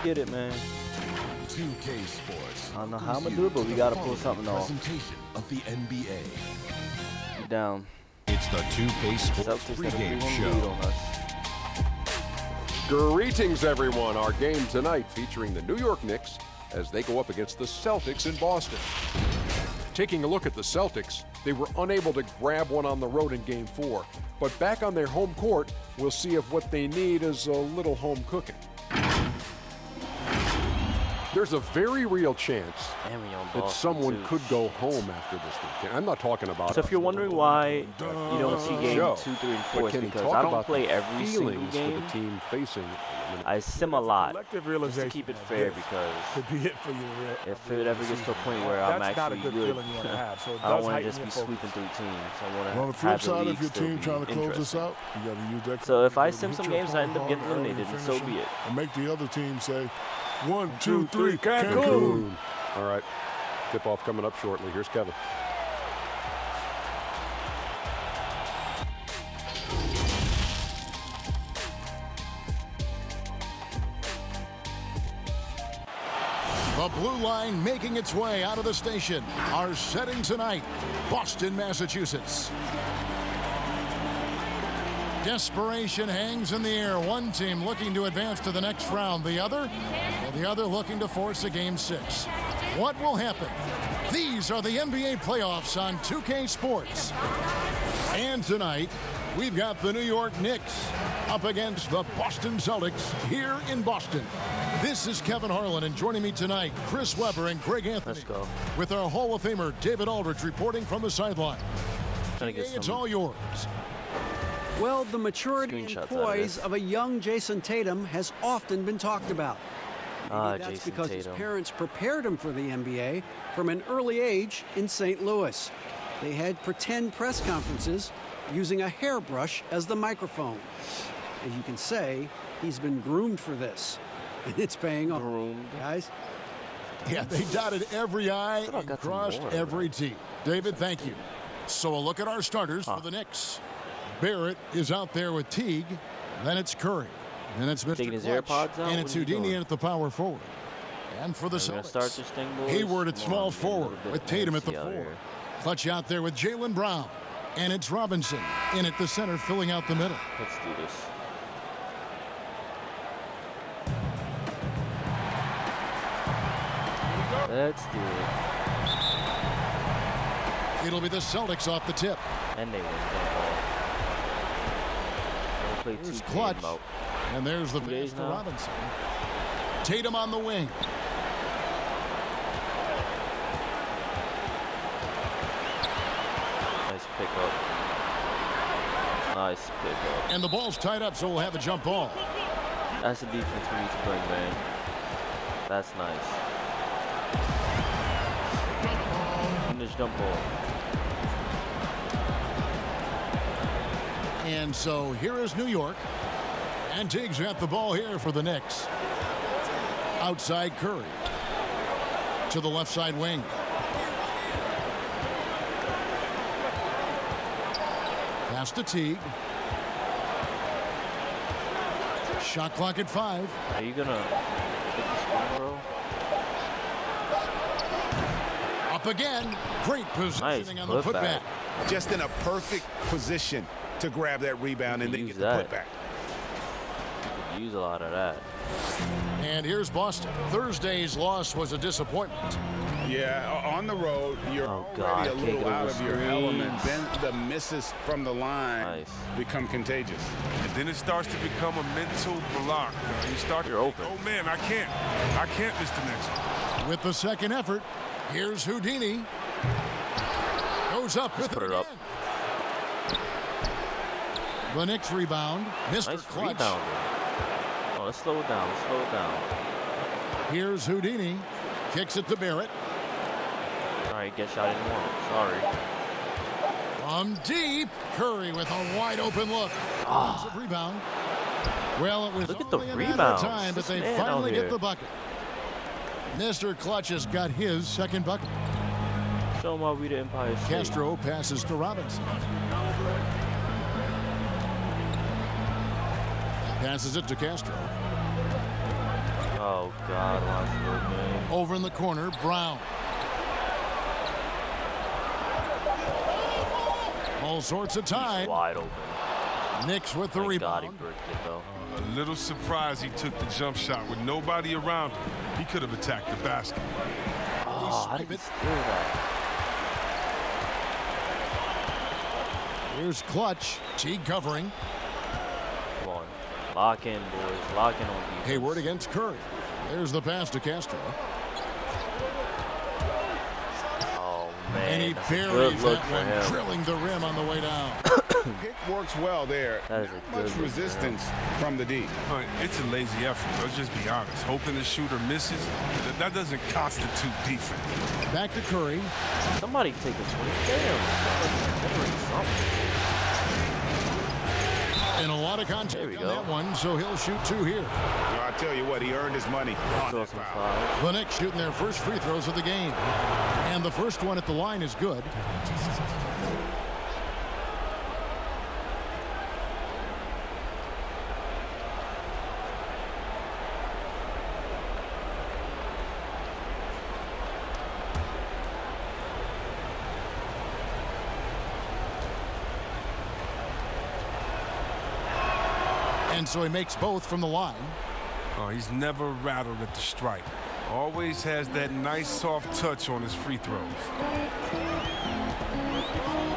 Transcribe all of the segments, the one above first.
get it, man. 2K Sports. I don't know how I'm gonna do it, but we gotta pull something off. Presentation of the NBA. We're down. It's the 2K Sports Celtics had a pregame 3-1 show. lead on us. Greetings, everyone. Our game tonight featuring the New York Knicks as they go up against the Celtics in Boston. Taking a look at the Celtics, they were unable to grab one on the road in Game 4. But back on their home court, we'll see if what they need is a little home cooking. There's a very real chance that someone could go home after this weekend. I'm not talking about. So if you're wondering why you don't see game 2, 3, and 4, it's because I don't play every single game. The team facing. I sim a lot, just realization to keep it fair, because could be it for you. if it ever gets to a point where I'm That's not a actually good good, feeling you want to have. So it I don't does want to heighten just your be focus. sweeping through teams. I want On to the flip have the side, league if your still team be trying to close this interesting. out, you got to use that. So if I crowd to sim hit some your games and I end up opponent getting hard, eliminated, finish so them, be it. And make the other team say, 1, 2, 3, Cancun. Cancun. All right. Tip-off coming up shortly. Here's Kevin. The blue line making its way out of the station. Our setting tonight, Boston, Massachusetts. Desperation hangs in the air. One team looking to advance to the next round. The other looking to force a game 6. What will happen? These are the NBA playoffs on 2K Sports. And tonight, we've got the New York Knicks up against the Boston Celtics here in Boston. This is Kevin Harlan, and joining me tonight, Chris Webber and Greg Anthony. Let's go. With our Hall of Famer, David Aldridge, reporting from the sideline. Trying to get It's some all yours. Well, the maturity and screenshots out of poise this. of a young Jason Tatum has often been talked about. Maybe that's Jason because his Tatum. parents prepared him for the NBA from an early age in St. Louis. They had pretend press conferences using a hairbrush as the microphone. As you can say, he's been groomed for this, and it's paying off. Groomed. Guys, Yeah, they dotted every I thought I and got some crossed more. every T. David, thank you. So a look at our starters for the Knicks. Barrett is out there with Teague. Then it's Curry. Then it's Mr. Taking his Clutch. AirPods out? And it's What are you Houdini doing? at the power forward. And for the We're gonna Celtics, start this thing, boys. Hayward at Come small on, get a forward little bit with Tatum at the fancy out 4. here. Clutch out there with Jaylen Brown. And it's Robinson in at the center, filling out the middle. Let's do this. Let's do it. It'll be the Celtics off the tip. And they win that ball. We'll play Here's 2 Clutch. game out. And there's the Two pass days to now. Robinson. Tatum on the wing. Nice pickup. Nice pickup. And the ball's tied up, so we'll have a jump ball. That's the defense we need to bring, man. That's nice. Finish jump ball. And so here is New York. And Teague's got the ball here for the Knicks. Outside Curry. To the left side wing. Pass to Teague. Shot clock at 5. Are you gonna take the screen, bro? Up again. Great positioning on the putback. putback. Just in a perfect position to grab that rebound and then Use get the that. putback. Could use a lot of that. And here's Boston. Thursday's loss was a disappointment. Yeah, on the road, you're Oh, already God, a can't little get over out of your screens. element. Then the misses from the line Nice. become contagious. And then it starts to become a mental block. You start You're to open. think, oh man, I can't miss the next one. With the second effort, here's Houdini. Goes up with put it it up. again. The Knicks rebound. Mr. Nice Clutch. rebound. Oh, let's slow it down. Let's slow it down. Here's Houdini. Kicks it to Barrett. All right, get shot anymore. Sorry. From deep, Curry with a wide open look. Offensive rebound. Well, it was Look at the only a matter of rebounds. time, but This they man out finally get here. the bucket. Mr. Clutch has got his second bucket. Show them why we the Empire State. Castro passes to Robinson. Passes it to Castro. Oh, God. Watch the game. Over in the corner, Brown. All sorts of time. Wide open. Knicks with the Thank God he rebound. bricked it, though. A little surprised he took the jump shot with nobody around him. He could have attacked the basket. Oh, how did he steal that? Here's Clutch. Teague covering. Come on. Lock in, boys. Lock in on defense. Hayward against Curry. There's the pass to Castro. Oh, man. And he That's a buries good look that for one, him. drilling the rim on the way down. Pick works well there. That is a Not good much look for resistance from the D. It's a lazy effort. Let's just be honest. Hoping the shooter misses, that doesn't constitute defense. Back to Curry. Somebody take a swing. Damn. Something. And a lot of contact There we on go. that one, so he'll shoot two here. I tell you what, he earned his money on Throw that some foul. fouls. The Knicks shooting their first free throws of the game. And the first one at the line is good. And so he makes both from the line. Oh, he's never rattled at the stripe. Always has that nice soft touch on his free throws.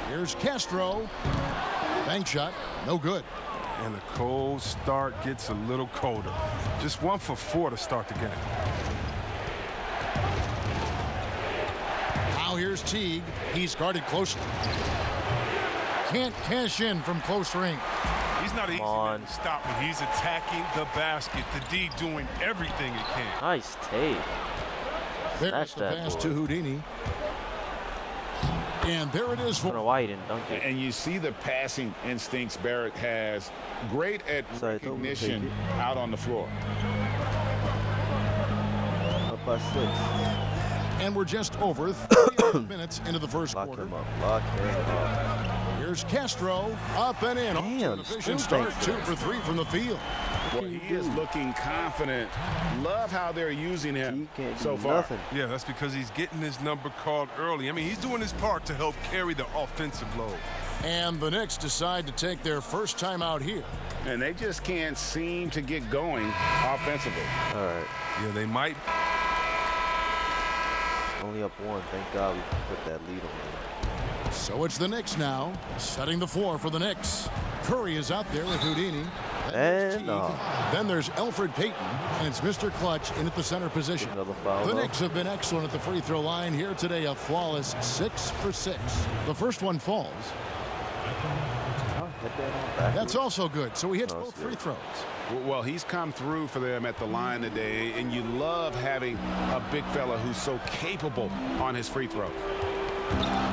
Here's Castro. Bank shot, no good. And the cold start gets a little colder. Just 1 for 4 to start the game. Now here's Teague. He's guarded closely. Can't cash in from close range. He's not easy on. to stop when he's attacking the basket. The D doing everything he can. Nice take. There's Snatch the that pass boy. to Houdini. And there it is I don't know for why he didn't dunk it. And you see the passing instincts Barrett has. Great at Sorry, I thought we would take recognition out on the floor. Up by 6. And we're just over 30 minutes into the first Lock quarter. him up. Lock him up. Here's Castro. Up and in. Damn, An efficient still start. thanks 2 for for 3 from the field. Well, he is looking confident. Love how they're using He him can't so do far. nothing. Yeah, that's because he's getting his number called early. I mean, he's doing his part to help carry the offensive load. And the Knicks decide to take their first time out here. And they just can't seem to get going offensively. All right. Yeah, they might. Only up 1. Thank God we put that lead on them. So it's the Knicks now, setting the floor for the Knicks. Curry is out there with Houdini. And Then there's Elfrid Payton, and it's Mr. Clutch in at the center position. Another foul. The Knicks have been excellent at the free throw line here today, a flawless 6 for 6. The first one falls. Oh, hit that on backwards. That's also good, so he hits No, both it's free good. throws. Well, he's come through for them at the line today, and you love having a big fella who's so capable on his free throw.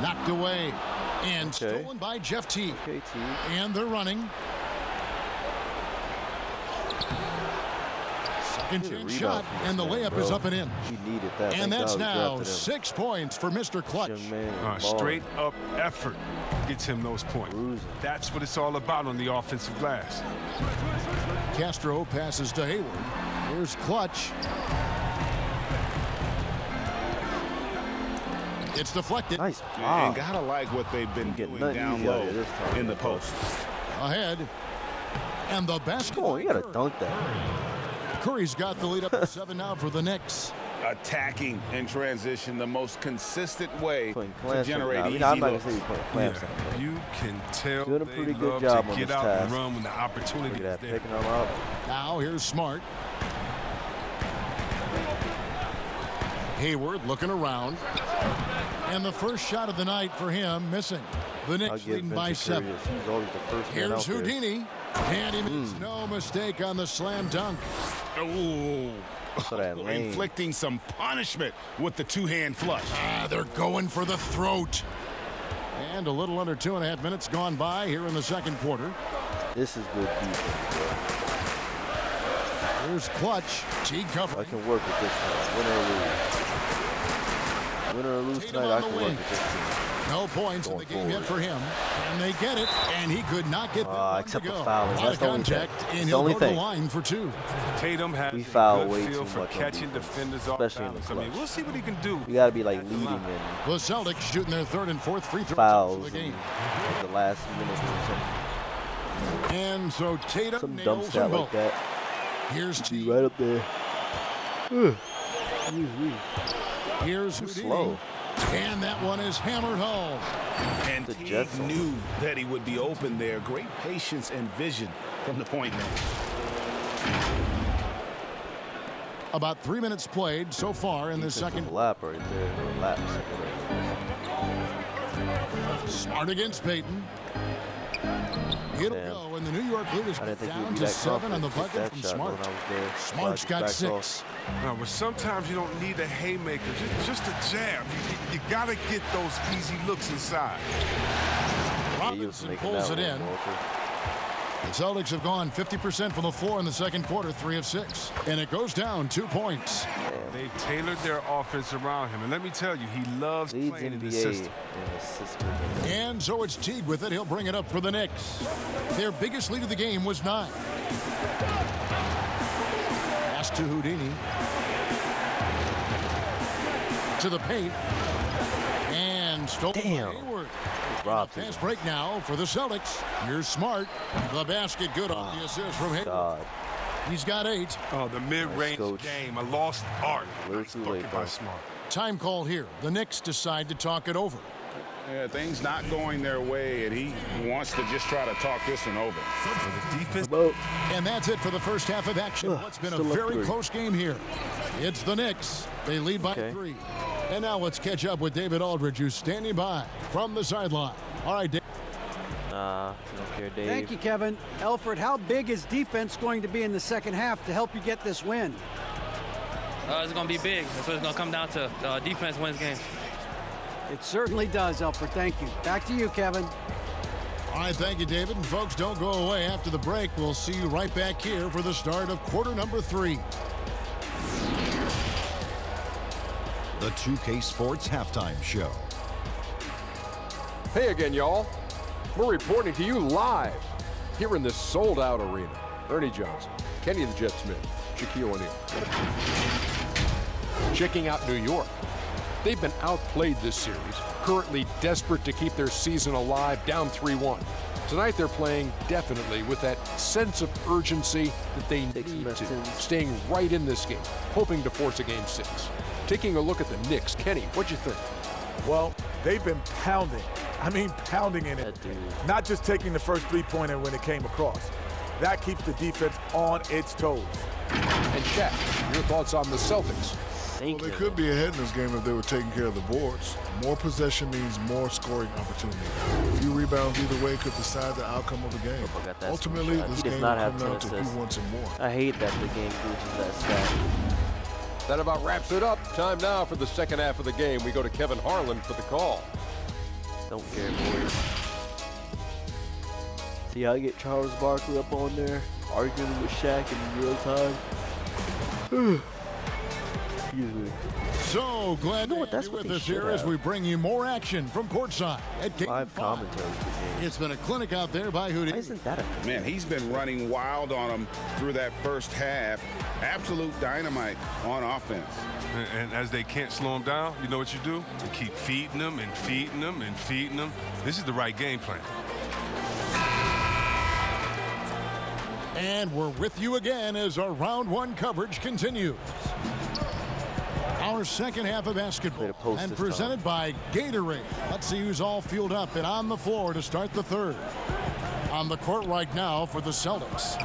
Knocked away and Okay. stolen by Jeff Teague. Okay, T. And they're running. Second Good chance rebound shot, from this and the man, layup is bro. up and in. He needed that. And Thank that's God we now drafted him. 6 points for Mr. Clutch. Young man, Straight up effort gets him those points. Bruising. That's what it's all about on the offensive glass. Castro passes to Hayward. Here's Clutch. It's deflected. Nice And block. gotta like what they've been Getting doing nothing down easy out low here this time. in the post. Ahead. And the basket. Come on, you by gotta Curry. dunk that. Curry's got the lead up to 7 now for the Knicks. Attacking in transition, the most consistent way Putting to clamps on generate now. easy I'm not gonna looks. say you're putting clamps Yeah, on. you can tell Doing a they pretty good love job to on get this out and task. run when the opportunity Look is at that, there. picking them up. Now here's Smart. Hayward looking around. And the first shot of the night for him missing. The I'll Knicks give leading by Vincent 7. Curious. He's always the first man Here's out there. Houdini. And he makes no mistake on the slam dunk. Ooh. So that lane. Inflicting some punishment with the two-hand flush. They're going for the throat. And a little under 2.5 minutes gone by here in the second quarter. This is good defense, bro. Here's Clutch. Teague I covering. can work with this one. Win or lose. Win or lose Tatum tonight, I on the can work wing. with this team. No points in the game yet for him. And they get it, and he could not get that one except to the go. fouling. Out That's of the only thing. contact, and It's the he'll only go to the thing. line for 2. Tatum has We a foul good way feel too for much on catching defense, defenders off especially in balance. the I mean, clutch. we'll see what he can do. You got to be like at the leading line. and The Celtics shooting their 3rd and 4th free throws fouls of the game. in the last minute or something. And so Tatum Some dumb nails stat them like both. that. Here's Be T. right up there. Here's Too Houdini. slow. And that one is hammered home. And The he Jets on. knew that he would be open there. Great patience and vision from the point man. About 3 minutes played so far in the second. Lap right there. Laps. Smart against Payton. It'll Damn. go, and the New York lead is I didn't think he'd down be to that 7 on the confident to bucket take from that shot Smart. when I was there. Smart's got Back 6. off. No, but sometimes you don't need a haymaker, just a jab. You got to get those easy looks inside. Yeah, he was Robinson making pulls that it one, in. Walter. The Celtics have gone 50% from the floor in the second quarter, 3 of 6. And it goes down 2 points. They've tailored their offense around him. And let me tell you, he loves Leads playing in the NBA system. in assists per game. And so it's Teague with it. He'll bring it up for the Knicks. Their biggest lead of the game was 9. Pass to Houdini. To the paint. And stolen by Damn. Hayward. Robbed him. Fast break now for the Celtics. Here's Smart. The basket good on the assist from Hayward. God. He's got 8. Oh, the mid-range Coach. game, a lost art. A little too late, Bucket bro. by Smart. Time call here. The Knicks decide to talk it over. Yeah, things not going their way, and he wants to just try to talk this one over. For the defense, And that's it for the first half of action. What's been a still up very 3. close game here. It's the Knicks. They lead by Okay. 3. And now let's catch up with David Aldridge, who's standing by from the sideline. All right, Dave. Nah, you don't care, Dave. Thank you, Kevin. Alfred, how big is defense going to be in the second half to help you get this win? It's going to be big. That's what it's going to come down to. Defense wins games. It certainly does, Alfred. Thank you. Back to you, Kevin. All right, thank you, David. And folks, don't go away. After the break, we'll see you right back here for the start of quarter number 3. The 2K Sports Halftime Show. Hey again, y'all. We're reporting to you live here in this sold-out arena. Ernie Johnson, Kenny the Jet Smith, Shaquille O'Neal. Checking out New York. They've been outplayed this series, currently desperate to keep their season alive, down 3-1. Tonight they're playing definitely with that sense of urgency that they need to, staying right in this game, hoping to force a game 6. Taking a look at the Knicks, Kenny, what'd you think? Well, they've been pounding. I mean, pounding in it. That dude. Not just taking the first three-pointer when it came across. That keeps the defense on its toes. And Shaq, your thoughts on the Celtics? Well, they could be ahead in this game if they were taking care of the boards. More possession means more scoring opportunity. A few rebounds either way could decide the outcome of the game. Got that Ultimately, screenshot. this He does game not will have come down 10 to assists. who wants it more. I hate that the game glitches that stat. That about wraps it up. Time now for the second half of the game. We go to Kevin Harlan for the call. Don't care, boys. See how I get Charles Barkley up on there, arguing with Shaq in real time. Excuse me. So glad to what, have that's you what with they us here should as have. we bring you more action from courtside at Game Live 5. commentary for the game. It's been a clinic out there by Why Houdini. isn't that a Man, he's been running wild on him through that first half. Absolute dynamite on offense. and as they can't slow him down, you know what you do? You keep feeding them and feeding them and feeding them. This is the right game plan. And we're with you again as our round 1 coverage continues. Our second half of basketball Played a post and this presented by Gatorade. Let's see who's all fueled up and on the floor to start the third. On the court right now for the Celtics.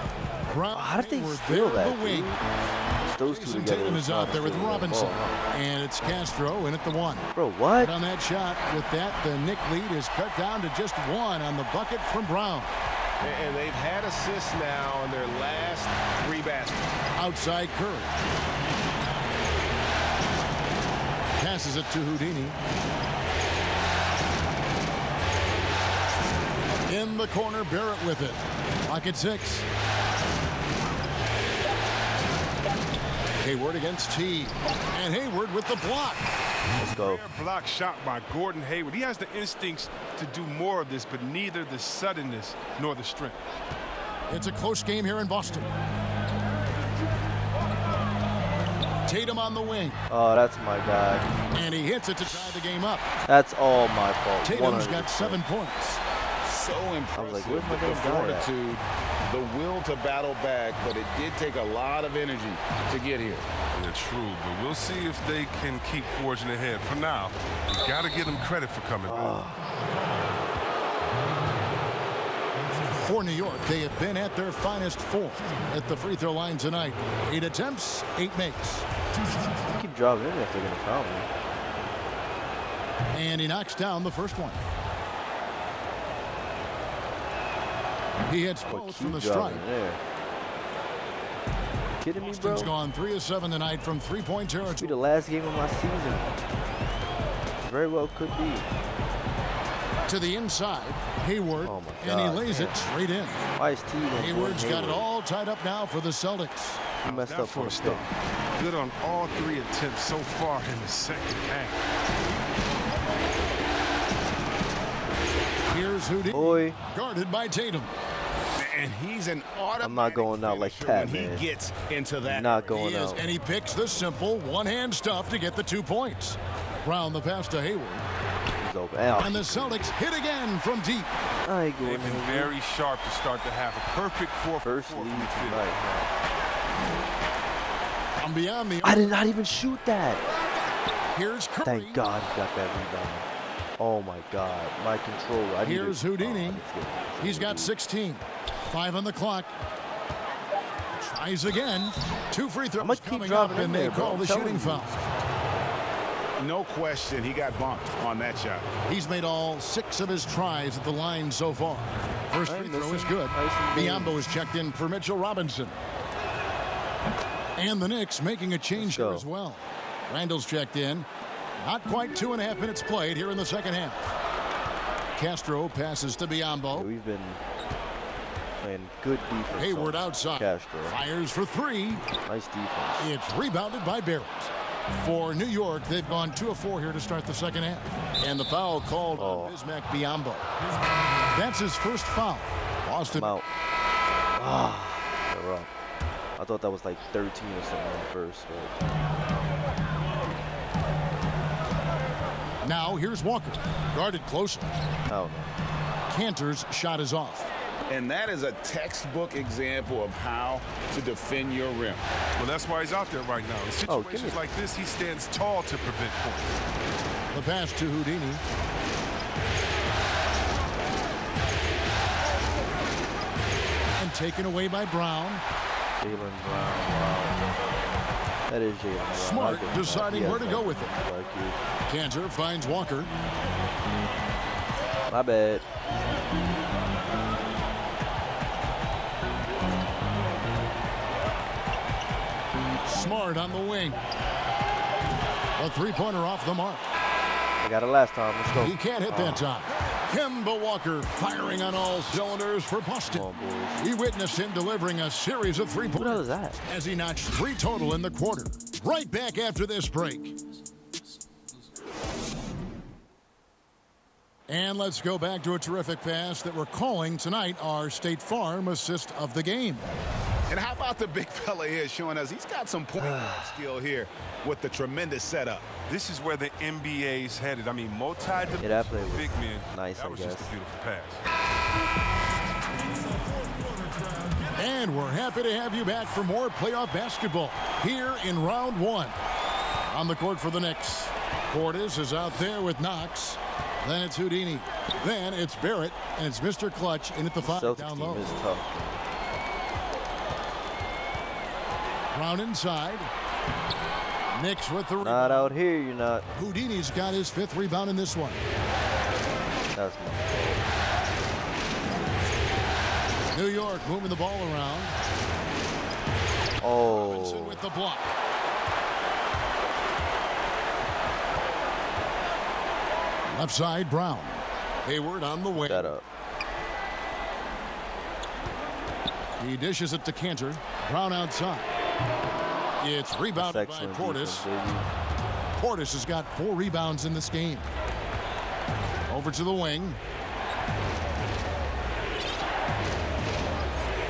How did they Hayward steal there, that, the wing. dude? Those two Jason together. Tatum is out there with stealing that Robinson. ball, huh? And it's Castro in at the 1. Bro, what? On that shot, with that, the Knick lead is cut down to just 1 on the bucket from Brown. And they've had assists now on their last 3 baskets. Outside Curry. Passes it to Houdini. In the corner, Barrett with it. Pocket 6. Hayward against T. And Hayward with the block. Let's go. Rare block shot by Gordon Hayward. He has the instincts to do more of this, but neither the suddenness nor the strength. It's a close game here in Boston. Tatum on the wing. Oh, that's my guy. And he hits it to tie the game up. That's all my fault. Tatum's 100%. got 7 points. So impressive. I was like, where's my the damn guy at? fortitude, the will to battle back, but it did take a lot of energy to get here. Yeah, true, but we'll see if they can keep forging ahead. For now, you got to give them credit for coming back. For New York, they have been at their finest 4 at the free throw line tonight. 8 attempts, 8 makes. Keep driving in if they're going to foul me. And he knocks down the first one. He hits both from the stripe. Kidding me, Boston's bro? gone 3 of 7 tonight from 3-point territory. This will be the last game of my season. Very well could be. To the inside, Hayward, Oh my and he God, lays man. it straight in. Why is T Hayward's got it all tied up now for the Celtics. He messed That up for a first step. up. Good on all 3 attempts so far in the second half. Here's Houdini, Boy, guarded by Tatum. And he's an automatic I'm not going out like finisher that, when man. he gets into that. Not He going is, out. and he picks the simple one-hand stuff to get the 2 points. Brown the pass to Hayward. He's open. Ow. And the Celtics hit again from deep. I ain't going They've been anywhere. very sharp to start the half. A perfect 4 for First 4 lead from the field. tonight. From beyond the I did not even shoot that. Here's Curry. Thank God he got that rebound. Oh my God, my controller. I needed- Here's Houdini. Oh, I need to get- He's got 16. 5 on the clock. Tries again. 2 free throws I'ma keep coming up, driving in and they there, bro. call I'm the telling shooting you. foul. No question, he got bumped on that shot. He's made all 6 of his tries at the line so far. First Hey, free throw is listen, good. nice and clean. Biombo is checked in for Mitchell Robinson. And the Knicks making a change here go. as well. Randall's checked in. Not quite 2.5 minutes played here in the second half. Castro passes to Biombo. We've been playing good defense. Hayward on outside. Castro. Fires for 3. Nice defense. It's rebounded by Barrett. For New York, they've gone 2 of 4 here to start the second half. And the foul called on Bismack Biyombo. That's his first foul. Boston. I'm out. Ah, they're up. I thought that was like 13 or something at first. But Now here's Walker. Guarded closely. I don't know. Cantor's shot is off. And that is a textbook example of how to defend your rim. Well, that's why he's out there right now. In Oh, give situations me- like this, he stands tall to prevent points. The pass to Houdini. And taken away by Brown. Jaylen Brown. Wow. That is Jaylen Brown. Smart I'll give him deciding that. where to go with it. Like you. Cantor finds Walker. My bad. Smart on the wing. A 3-pointer off the mark. I got it last time. Let's go. He can't hit that time. Kemba Walker firing on all cylinders for Boston. Come on, boys. We witnessed him delivering a series of What the hell 3-pointers is that? as he notched 3 total in the quarter. Right back after this break. And let's go back to a terrific pass that we're calling tonight our State Farm assist of the game. And how about the big fella here showing us he's got some point guard skill here with the tremendous setup. This is where the NBA's headed. I mean, Yeah, that play was big men. nice, That I was just a guess. beautiful pass. And we're happy to have you back for more playoff basketball here in round 1. On the court for the Knicks. Portis is out there with Knox. Then it's Houdini. Then it's Barrett. And it's Mr. Clutch in at the 5 Celtics down team low. is tough. Brown inside. Knicks with the Not rebound. out here, you're not. Houdini's got his 5th rebound in this one. That's my fault. New York moving the ball around. Robinson Oh. with the block. Left side, Brown. Hayward on the wing. Shut up. He dishes it to Cantor. Brown outside. It's rebounded by Portis. Portis has got 4 rebounds in this game. Over to the wing.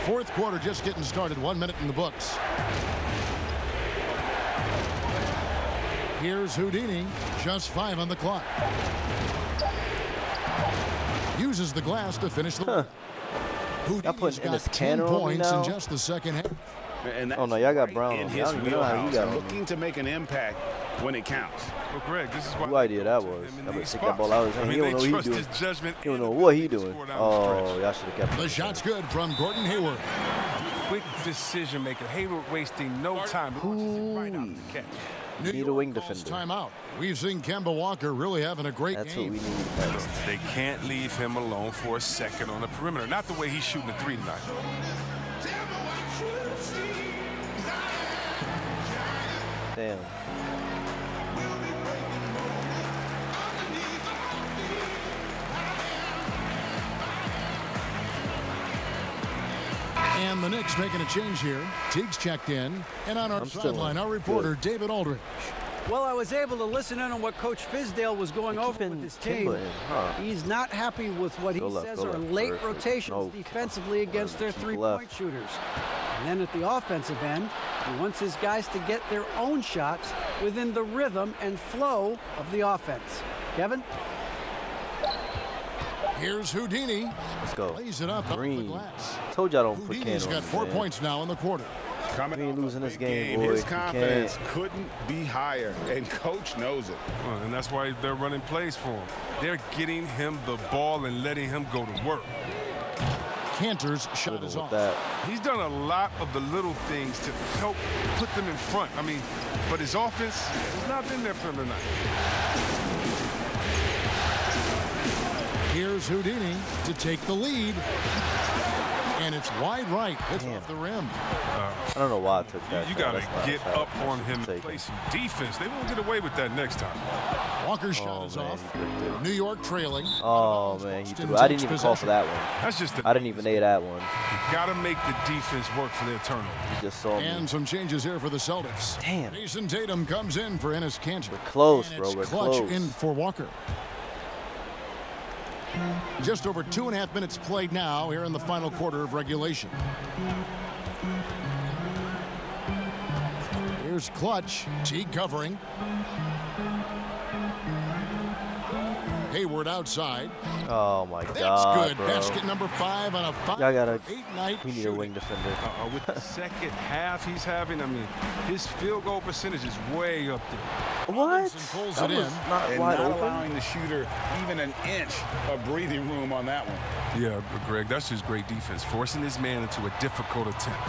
Fourth quarter just getting started. 1 minute in the books. Here's Houdini. Just 5 on the clock. Uses the glass to finish the Houdini's got 10 points in just the second half. And oh no, y'all got Brown. In his wheelhouse, looking to make an impact when it counts. Well, Greg, this is who idea that was. I better take that ball out of his hand. He don't know what he's doing. He don't know what he's doing. Oh, y'all should have kept it. The shot's good from Gordon Hayward. Quick decision maker. Hayward wasting no time. Right out the catch. Need a wing defender. Timeout. We've seen Kemba Walker really having a great game. That's what we need. They can't leave him alone for a second on the perimeter. Not the way he's shooting a 3 tonight. Damn. And the Knicks making a change here. Teague's checked in. And on our sideline, our reporter, David Aldridge. Well, I was able to listen in on what Coach Fizdale was going over with his team. He's not happy with what he says are late rotations defensively against their 3-point shooters. And then at the offensive end, he wants his guys to get their own shots within the rhythm and flow of the offense. Kevin? Here's Houdini. Let's go. Plays it up Green. the glass. Told y'all don't put Houdini's got 4 points now in the quarter. We ain't losing this game, boy. His confidence couldn't be higher, and coach knows it. Well, and that's why they're running plays for him. They're getting him the ball and letting him go to work. Cantor's shot is off. He's done a lot of the little things to help put them in front. I mean, but his offense has not been there for him tonight. Here's Houdini to take the lead. And it's wide right. It's off the rim. I don't know why I took that. You got to get up on him and play some defense. They won't get away with that next time. Walker's shot is off. New York trailing. Oh, man. He threw. I didn't even call for that one. That's just I didn't even A that one. You got to make the defense work for their turnover. You just saw me. And some changes here for the Celtics. Damn. Jason Tatum comes in for Enes Kanter. We're close, bro. We're clutch close. in for Walker. Just over 2.5 minutes played now here in the final quarter of regulation. Here's Clutch. Teague covering. Hayward outside. Oh my God, That's good. bro. Basket number 5 on a 5-8 night. We need a wing defender. With the second half he's having, I mean, his field goal percentage is way up there. What? Pulls that it was in. not And wide not open. allowing the shooter even an inch of breathing room on that one. Yeah, but Greg, that's just great defense, forcing his man into a difficult attempt.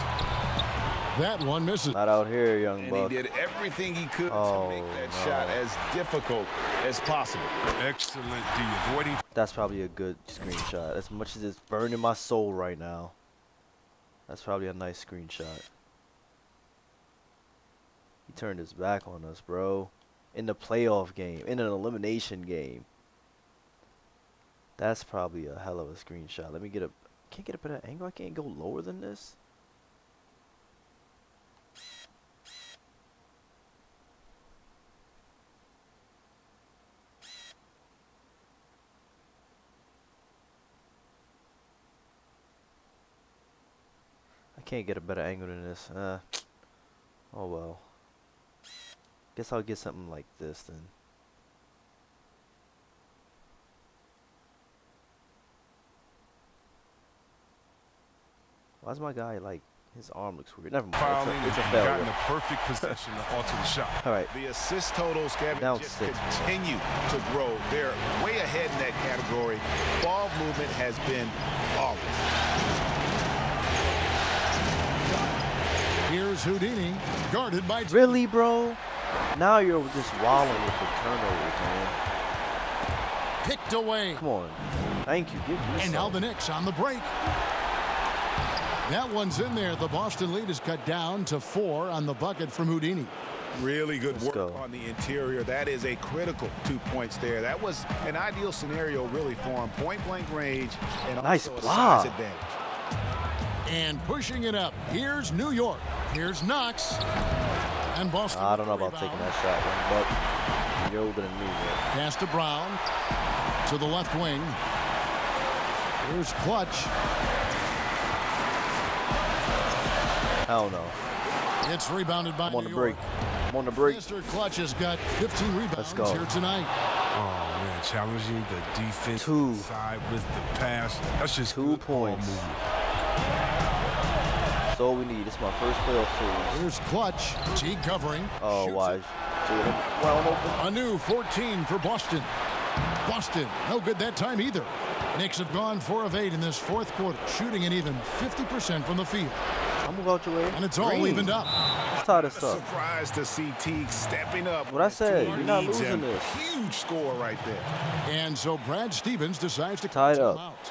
That one misses. Not out here, young And buck. he did everything he could to make that shot as difficult as possible. Excellent D, avoiding. That's probably a good screenshot. As much as it's burning my soul right now, that's probably a nice screenshot. He turned his back on us, bro. In the playoff game, in an elimination game. That's probably a hell of a screenshot. Let me get a. Can't get a better angle. I can't go lower than this. I can't get a better angle than this. Oh well. Guess I'll get something like this then. Why's my guy like his arm looks weird? Never mind. It's a failure. Got in the perfect position to alter the shot. All right. The assist totals, Kevin, Down just 6. continue to grow. They're way ahead in that category. Ball movement has been flawless. Here's Houdini, guarded by... Really, bro? Now you're just wallowing with the turnovers, man. Picked away. Come on. Thank you. Give me And now the Knicks on the break. That one's in there. The Boston lead is cut down to 4 on the bucket from Houdini. Really good work on the interior. That is a critical 2 points there. That was an ideal scenario really for him. Point-blank range and nice also a block. size advantage. And pushing it up. Here's New York. Here's Knox. And Boston. I don't know about taking that shot, but you're older than me. Bro. Pass to Brown. To the left wing. Here's Clutch. Hell no. It's rebounded by I'm on New the break. York. I'm on the break. Mr. Clutch has got 15 rebounds here tonight. Oh, man, challenging the defense side with the pass. That's just 2 points. That's all we need. This is my first playoff series. Here's Clutch. Teague covering. Oh, why? Well open. A new 14 for Boston. Boston, no good that time either. Knicks have gone 4 of 8 in this fourth quarter, shooting an even 50% from the field. I'm gonna go out your way. And it's all evened up. Let's tie this up. Surprised to see Teague stepping up. What I said, you're not losing this. Huge score right there. And so Brad Stevens decides to tie it up. Out.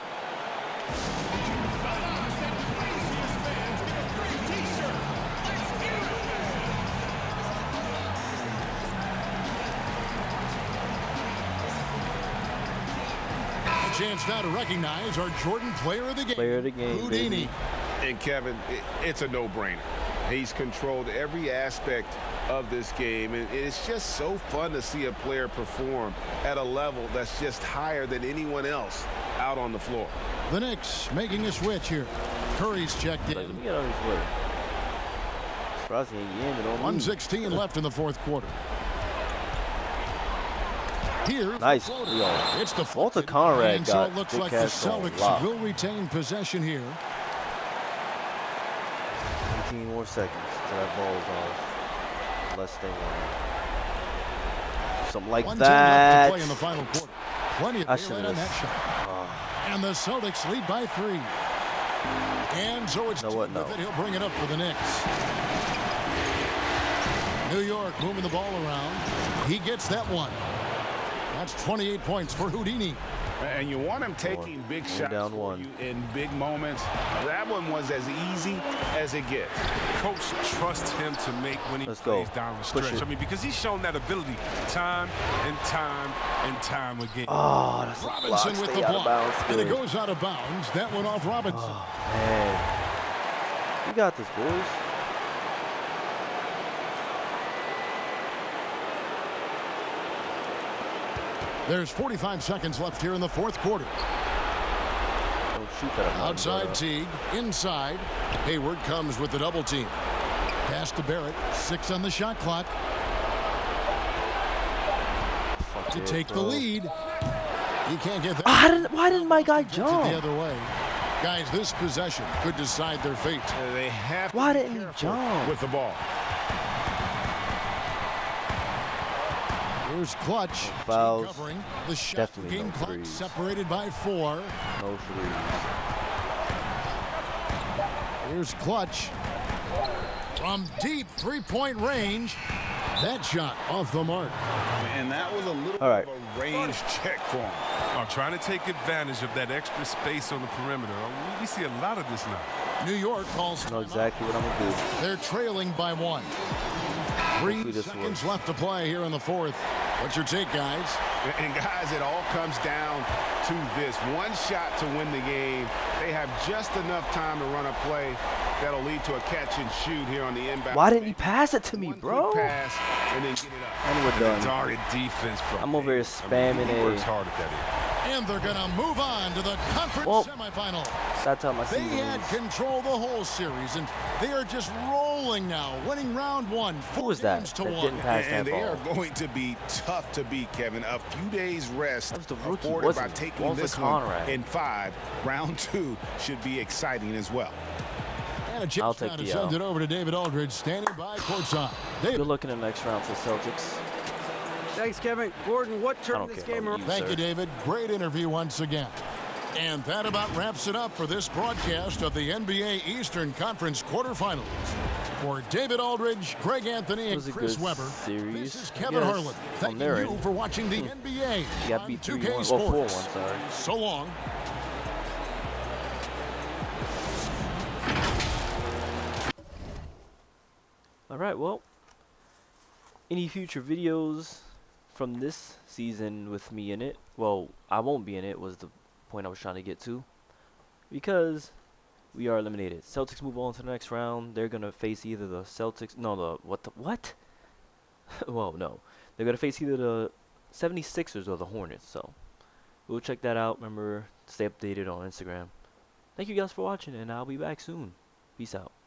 Chance now to recognize our Jordan Player of the Game. Player of the Game, Houdini. baby. And Kevin, it's a no-brainer. He's controlled every aspect of this game, and it's just so fun to see a player perform at a level that's just higher than anyone else out on the floor. The Knicks making a switch here. Curry's checked in. Let me get out of his way. Surprised he ain't yamming on me. 1:16 left in the fourth quarter. Here, nice. It's the Walter Conrad and so got it looks big like the Celtics will retain possession here. 18 more seconds till that ball is on. Less than one. Something like 1:10 that. left to play in the final quarter. Plenty of daylight on that shot. And the Celtics lead by 3. And so it's with it. He'll bring it up for the Knicks. New York moving the ball around. He gets that one. That's 28 points for Houdini. And you want him taking big shots for you in big moments. That one was as easy as it gets. Coach trusts him to make when he plays down the stretch. I mean, because he's shown that ability time and time and time again. Oh, that's Robinson with the block. And it goes out of bounds. That one off Robinson. Oh, man. You got this, boys. There's 45 seconds left here in the fourth quarter. Don't shoot that. Outside Teague, inside. Hayward comes with the double team. Pass to Barrett. 6 on the shot clock. To take the lead. He can't get that. Why didn't my guy jump? The other way. Guys, this possession could decide their fate. They have to Why didn't he jump with the ball? Here's Clutch. Fouls. Covering the shot. Definitely Game no clock threes. separated by 4. No threes. Here's Clutch. From deep three-point range. That shot off the mark. And that was a little bit of a range check for him. Trying to take advantage of that extra space on the perimeter. We see a lot of this now. New York calls. I know exactly what I'm going to do. They're trailing by 1. 3 seconds left to play here in the fourth. What's your take, guys? And guys, it all comes down to this. One shot to win the game. They have just enough time to run a play that'll lead to a catch and shoot here on the inbound. Why didn't he pass it to me, bro? Pass and then get it up. And we're done. Target defense from I'm over here spamming he works hard at that. And they're going to move on to the conference semifinals. That's how my season They had control the whole series, and they are just rolling now, winning round 1. Who was that? To That 1. didn't pass And that they ball. are going to be tough to beat, Kevin. A few days rest That was the rookie, afforded by wasn't it? taking Walter this Conrad. one in 5. Round 2 should be exciting as well. And a chance now to send it over to David Aldridge, standing by courtside. Good luck in the next round for the Celtics. Thanks, Kevin. Gordon, what turned this game around? Thank you, David. Great interview once again. And that about wraps it up for this broadcast of the NBA Eastern Conference quarterfinals. For David Aldridge, Greg Anthony, and Chris Webber, this is Kevin Harlan. Thank you for watching the NBA got on beat 2K 3-1. Sports. Well, 4-1, sorry. So long. All right, well, any future videos from this season with me in it, well, I won't be in it, was the point I was trying to get to, because we are eliminated. Celtics move on to the next round. They're going to face either the Celtics, no, what? well, no. They're going to face either the 76ers or the Hornets. So we'll check that out. Remember, stay updated on Instagram. Thank you guys for watching, and I'll be back soon. Peace out.